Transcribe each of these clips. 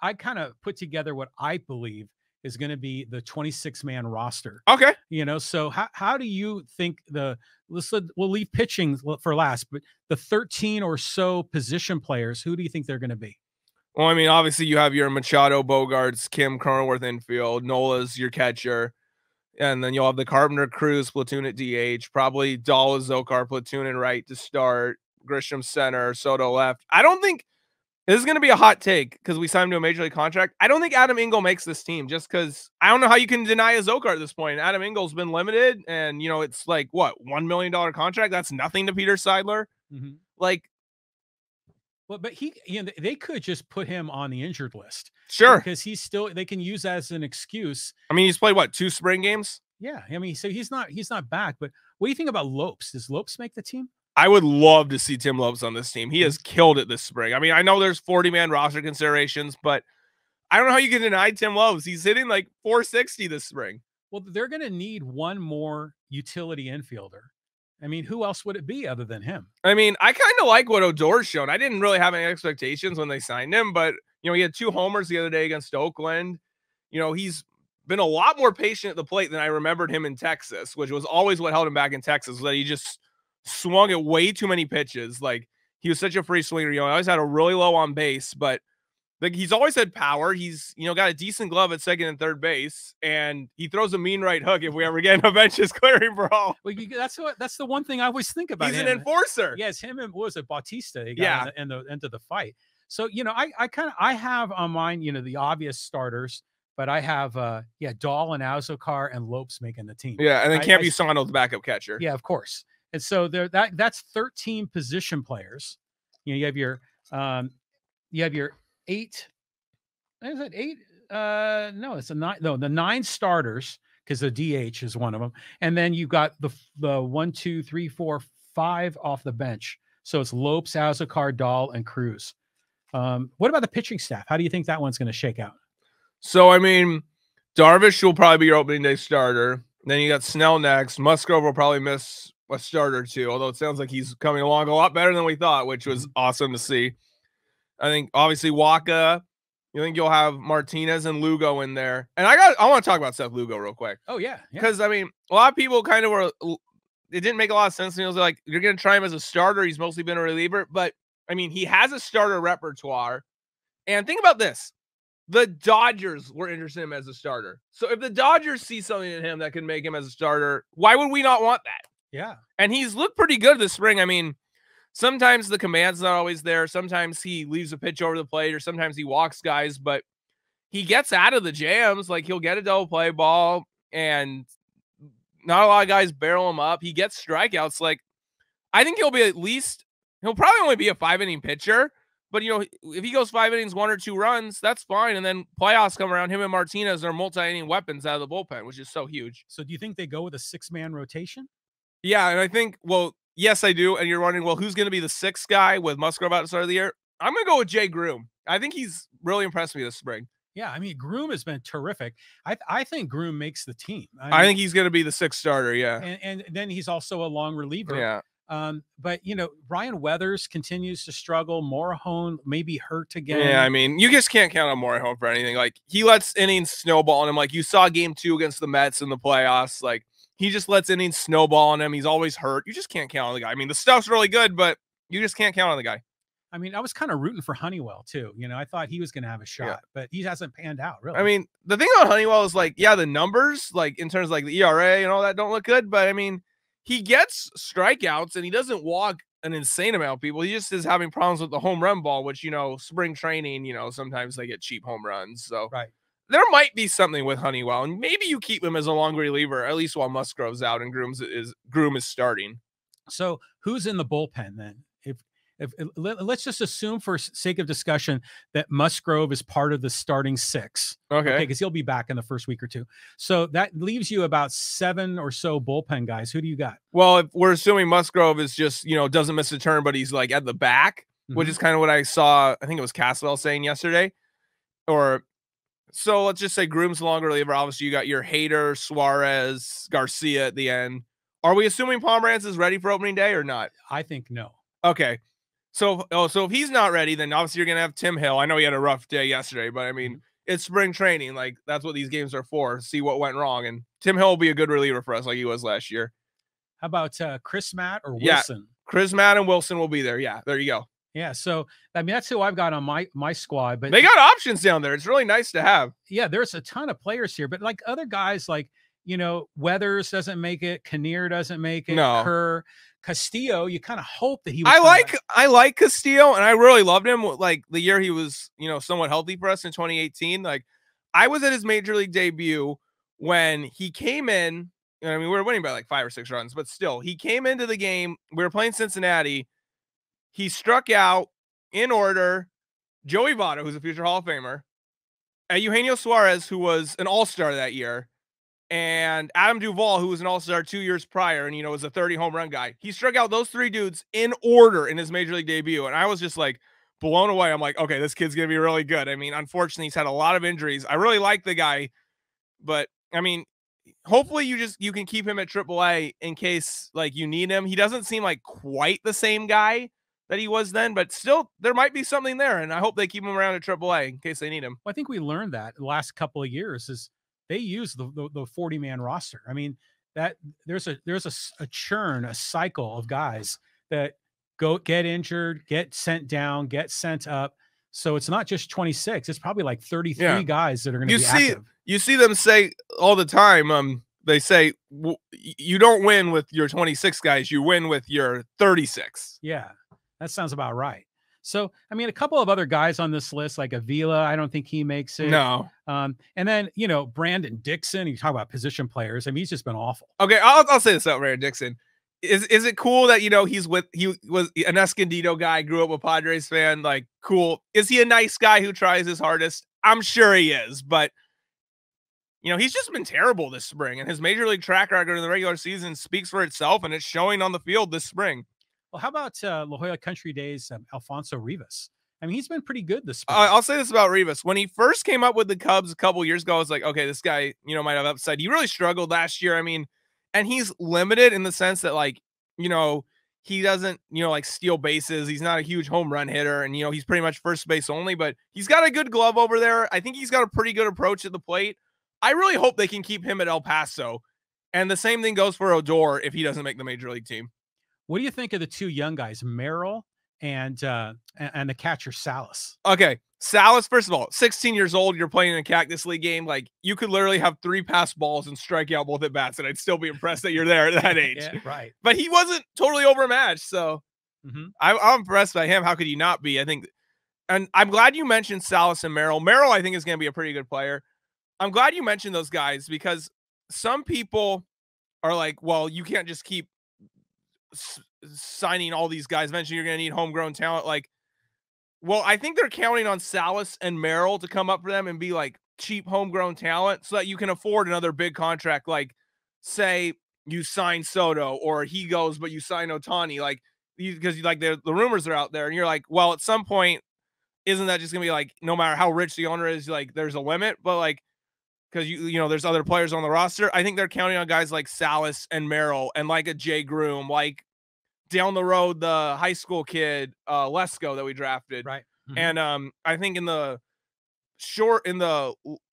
I kind of put together what I believe is going to be the 26-man roster. Okay. So how do you think we'll leave pitching for last, but the 13 or so position players, who do you think they're going to be? Well, I mean, obviously you have your Machado, Bogarts, Kim, Cronenworth infield, Nola's your catcher, and then you'll have the Carpenter, Cruz platoon at DH, probably Dahl, Zokar platoon and right to start, Grisham center, Soto left. I don't think this is going to be a hot take because we signed him to a major league contract. I don't think Adam Engel makes this team just because I don't know how you can deny a Zokar at this point. Adam Engel's been limited, and it's like what, $1 million contract. That's nothing to Peter Seidler. Mm-hmm. Like, well, but they could just put him on the injured list. Sure. Because they can use that as an excuse. I mean, he's played what, 2 spring games? Yeah. I mean, so he's not back, but what do you think about Lopes? Does Lopes make the team? I would love to see Tim Lopes on this team. He has killed it this spring. I mean, I know there's 40-man roster considerations, but I don't know how you can deny Tim Lopes. He's hitting like 460 this spring. Well, they're going to need one more utility infielder. I mean, who else would it be other than him? I mean, I kind of like what Odor's shown. I didn't really have any expectations when they signed him, but, he had 2 homers the other day against Oakland. He's been a lot more patient at the plate than I remembered him in Texas, which was always what held him back in Texas, was that he just swung at way too many pitches. Like, he was such a free swinger. He always had a really low on base, but like, he's always had power. He's, got a decent glove at second and third base, and he throws a mean right hook if we ever get in a benches clearing brawl. Well, that's the one thing I always think about. He's an enforcer. Yes, him and what was it, Bautista? Yeah, into the fight. So I have on mine, the obvious starters, but I have Dahl and Azokar and Lopes making the team. Yeah, and then Campusano, the backup catcher. Yeah, of course. And so that's 13 position players. You have your 8. Is it 8? No, it's a 9. No, the 9 starters, because the DH is one of them, and then you got the 1, 2, 3, 4, 5 off the bench. So it's Lopes, Azokar, Dahl, and Cruz. What about the pitching staff? How do you think that one's going to shake out? So, I mean, Darvish will probably be your opening day starter. Then you got Snell next. Musgrove will probably miss a start or two, although it sounds like he's coming along a lot better than we thought, which was awesome to see. I think, obviously, Waka. You think you'll have Martinez and Lugo in there. And I want to talk about Seth Lugo real quick. Oh, yeah. Because, I mean, a lot of people kind of were – it didn't make a lot of sense. And it was like, you're going to try him as a starter. He's mostly been a reliever. But, I mean, he has a starter repertoire. And think about this. The Dodgers were interested in him as a starter. So if the Dodgers see something in him that can make him as a starter, why would we not want that? Yeah. And he's looked pretty good this spring. I mean, sometimes the command's not always there. Sometimes he leaves a pitch over the plate, or sometimes he walks guys, but he gets out of the jams. Like, he'll get a double play ball, and not a lot of guys barrel him up. He gets strikeouts. Like, I think he'll probably only be a 5-inning pitcher, but, if he goes 5 innings, 1 or 2 runs, that's fine. And then playoffs come around, him and Martinez are multi-inning weapons out of the bullpen, which is so huge. So do you think they go with a 6-man rotation? Yeah, and I think, yes, I do. And you're wondering, who's going to be the 6th guy with Musgrove out at the start of the year? I'm going to go with Jay Groom. I think he's really impressed me this spring. Yeah, I mean, Groom has been terrific. I think Groom makes the team. I think he's going to be the 6th starter, yeah. And then he's also a long reliever. Yeah. But, Ryan Weathers continues to struggle. Morihone may be hurt again. Yeah, I mean, you just can't count on Morihone for anything. Like, he lets innings snowball on him. Like, you saw game 2 against the Mets in the playoffs. Like, he just lets innings snowball on him. He's always hurt. You just can't count on the guy. I mean, the stuff's really good, but you just can't count on the guy. I mean, I was kind of rooting for Honeywell, too. I thought he was going to have a shot, but he hasn't panned out, really. I mean, the thing about Honeywell is, like, yeah, the numbers, like, in terms of, like, the ERA and all that don't look good, but, I mean, he gets strikeouts, and he doesn't walk an insane amount of people. He just is having problems with the home run ball, which, spring training, sometimes they get cheap home runs. So right. There might be something with Honeywell, and maybe you keep him as a long reliever, at least while Musgrove's out and Groom is starting. So who's in the bullpen then? If let's just assume, for sake of discussion, that Musgrove is part of the starting 6. Okay. Because he'll be back in the first week or 2. So that leaves you about 7 or so bullpen guys. Who do you got? Well, if we're assuming Musgrove is just, doesn't miss a turn, but he's like at the back, which is kind of what I saw. I think it was Caswell saying yesterday. So let's just say Groom's the longer reliever. Obviously, you got your Hader, Suarez, Garcia at the end. Are we assuming Pomeranz is ready for opening day or not? I think no. Okay. So if he's not ready, then obviously you're gonna have Tim Hill. I know he had a rough day yesterday, but I mean, it's spring training. Like, that's what these games are for. See what went wrong, and Tim Hill will be a good reliever for us, like he was last year. How about Chris Matt or Yeah, Wilson? Chris Matt and Wilson will be there. Yeah, there you go. Yeah, so I mean that's who I've got on my squad. But they got options down there. It's really nice to have. Yeah, there's a ton of players here, but like other guys, like Weathers doesn't make it, Kinnear doesn't make it, No. Kerr, Castillo. You kind of hope that he. Would I like Castillo, and I really loved him. Like the year he was somewhat healthy for us in 2018. Like I was at his major league debut when he came in. I mean, we were winning by like 5 or 6 runs, but still, he came into the game. We were playing Cincinnati. He struck out in order Joey Votto, who's a future Hall of Famer, Eugenio Suarez, who was an all-star that year, and Adam Duvall, who was an all-star 2 years prior and, was a 30 home run guy. He struck out those 3 dudes in order in his major league debut. And I was just like blown away. I'm like, okay, this kid's going to be really good. I mean, unfortunately, he's had a lot of injuries. I really like the guy, but I mean, hopefully you can keep him at AAA in case like you need him. He doesn't seem like quite the same guy that he was then, but still there might be something there. And I hope they keep him around at AAA in case they need him. Well, I think we learned that the last couple of years is they use the 40-man roster. I mean, that there's a churn, a cycle of guys that get injured, get sent down, get sent up. So it's not just 26. It's probably like 33 guys that are going to be active. You see them say all the time, they say, you don't win with your 26 guys. You win with your 36. Yeah, that sounds about right. So, I mean, a couple of other guys on this list, like Avila, I don't think he makes it. No. And then, Brandon Dixon, you talk about position players. I mean, he's just been awful. Okay, I'll say this about Brandon Dixon. Is it cool that, he was an Escondido guy, grew up a Padres fan, like, cool. Is he a nice guy who tries his hardest? I'm sure he is, but, he's just been terrible this spring, and his major league track record in the regular season speaks for itself, and it's showing on the field this spring. Well, how about La Jolla Country Days, Alfonso Rivas? I mean, he's been pretty good this spring. I'll say this about Rivas. When he first came up with the Cubs a couple years ago, I was like, okay, this guy, might have upside. He really struggled last year. I mean, and he's limited in the sense that, like, he doesn't, like, steal bases. He's not a huge home run hitter, and, he's pretty much first base only, but he's got a good glove over there. I think he's got a pretty good approach at the plate. I really hope they can keep him at El Paso. And the same thing goes for Odor if he doesn't make the major league team. What do you think of the 2 young guys, Merrill and the catcher Salas? Okay, Salas, first of all, 16 years old, you're playing in a Cactus League game. Like, you could literally have 3 pass balls and strike out both at bats, and I'd still be impressed that you're there at that age. Yeah, right. But he wasn't totally overmatched, so I'm impressed by him. How could you not be? I think, and I'm glad you mentioned Salas and Merrill. Merrill, I think, is going to be a pretty good player. I'm glad you mentioned those guys because some people are like, well, you can't just keep signing all these guys. Eventually you're going to need homegrown talent. Like, well, I think they're counting on Salas and Merrill to come up for them and be like cheap homegrown talent so that you can afford another big contract. Like, say you sign Soto or he goes, but you sign Ohtani, like, because like the rumors are out there and you're like, well, at some point, isn't that just gonna be like, no matter how rich the owner is, like there's a limit, but like, because there's other players on the roster. I think they're counting on guys like Salas and Merrill and like a Jay Groom, like down the road, the high school kid, Lesko that we drafted. Right. And I think in the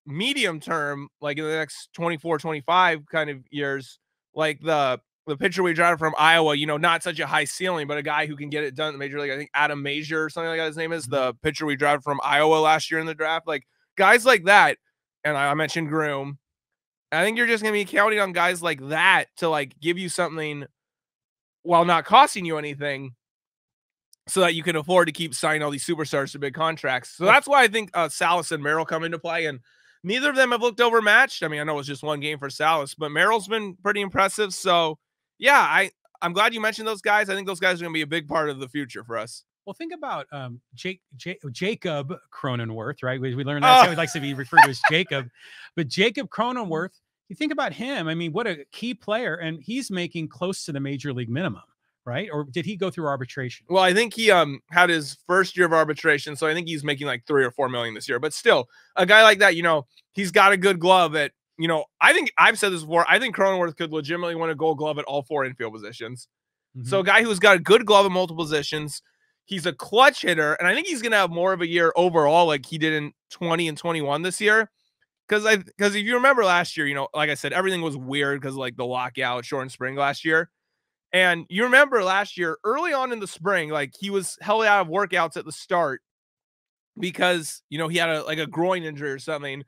medium term, like in the next 24, 25 kind of years, like the pitcher we drafted from Iowa, not such a high ceiling, but a guy who can get it done in the major league. I think Adam Major or something like that his name is, the pitcher we drafted from Iowa last year in the draft. Like guys like that. And I mentioned Groom. I think you're just going to be counting on guys like that to like give you something while not costing you anything so that you can afford to keep signing all these superstars to big contracts. So that's why I think Salas and Merrill come into play, and neither of them have looked overmatched. I mean, I know it's just one game for Salas, but Merrill's been pretty impressive. So yeah, I'm glad you mentioned those guys. I think those guys are going to be a big part of the future for us. Well, think about Jacob Cronenworth, right? We learned that he likes to be referred to as Jacob, but Jacob Cronenworth, you think about him. I mean, what a key player, and he's making close to the major league minimum, right? Or did he go through arbitration? Well, I think he had his first year of arbitration, so I think he's making like $3 or $4 million this year. But still, a guy like that, he's got a good glove at, I think I've said this before. I think Cronenworth could legitimately win a Gold Glove at all 4 infield positions. So a guy who's got a good glove at multiple positions. He's a clutch hitter, and I think he's going to have more of a year overall like he did in 20 and 21 this year. Because if you remember last year, like I said, everything was weird because like the lockout, short spring last year. And you remember last year, early on in the spring, like he was held out of workouts at the start because, he had a groin injury or something.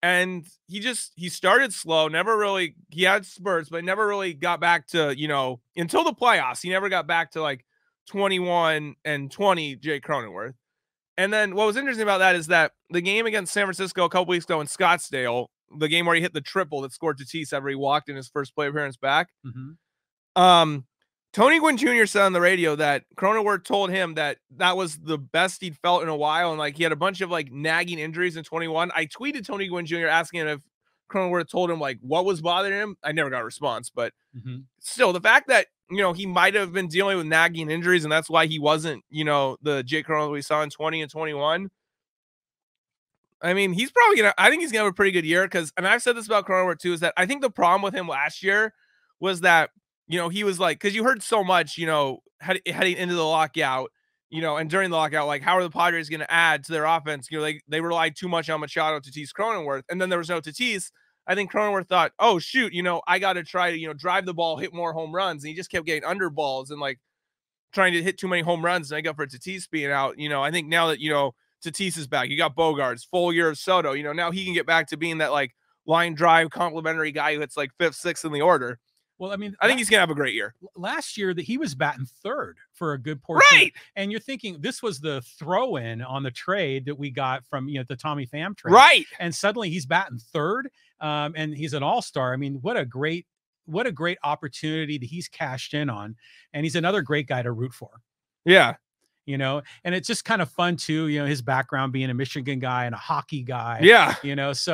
And he started slow, he had spurts, but never really got back to, until the playoffs. He never got back to like 21 and 20 Jay Cronenworth. And then what was interesting about that is that the game against San Francisco a couple weeks ago in Scottsdale, the game where he hit the triple that scored Tatis after he walked in his first play appearance back. Tony Gwynn Jr. said on the radio that Cronenworth told him that was the best he'd felt in a while. And like he had a bunch of like nagging injuries in 21. I tweeted Tony Gwynn Jr. asking him if Cronenworth told him like what was bothering him. I never got a response, but still the fact that, he might have been dealing with nagging injuries and that's why he wasn't, the Jake Cronenworth we saw in 20 and 21. I mean, I think he's going to have a pretty good year and I've said this about Cronenworth too, is that I think the problem with him last year was that, he was like, because you heard so much, heading into the lockout, and during the lockout, like, how are the Padres going to add to their offense? They relied too much on Machado, Tatis, Cronenworth, and then there was no Tatis. I think Cronenworth thought, oh, shoot, I got to try to, drive the ball, hit more home runs. And he just kept getting under balls and, like, trying to hit too many home runs. And I got for Tatis being out. I think now that, Tatis is back, you got Bogarts, full year of Soto, now he can get back to being that, like, line drive complimentary guy who hits, like, 5th, 6th in the order. Well, I mean, I think he's going to have a great year. Last year that he was batting 3rd for a good portion. Right. And you're thinking this was the throw in on the trade that we got from, the Tommy Pham trade. Right. And suddenly he's batting 3rd. And he's an all-star. I mean, what a great opportunity that he's cashed in on. And he's another great guy to root for. Yeah. And it's just kind of fun too, his background being a Michigan guy and a hockey guy. Yeah. So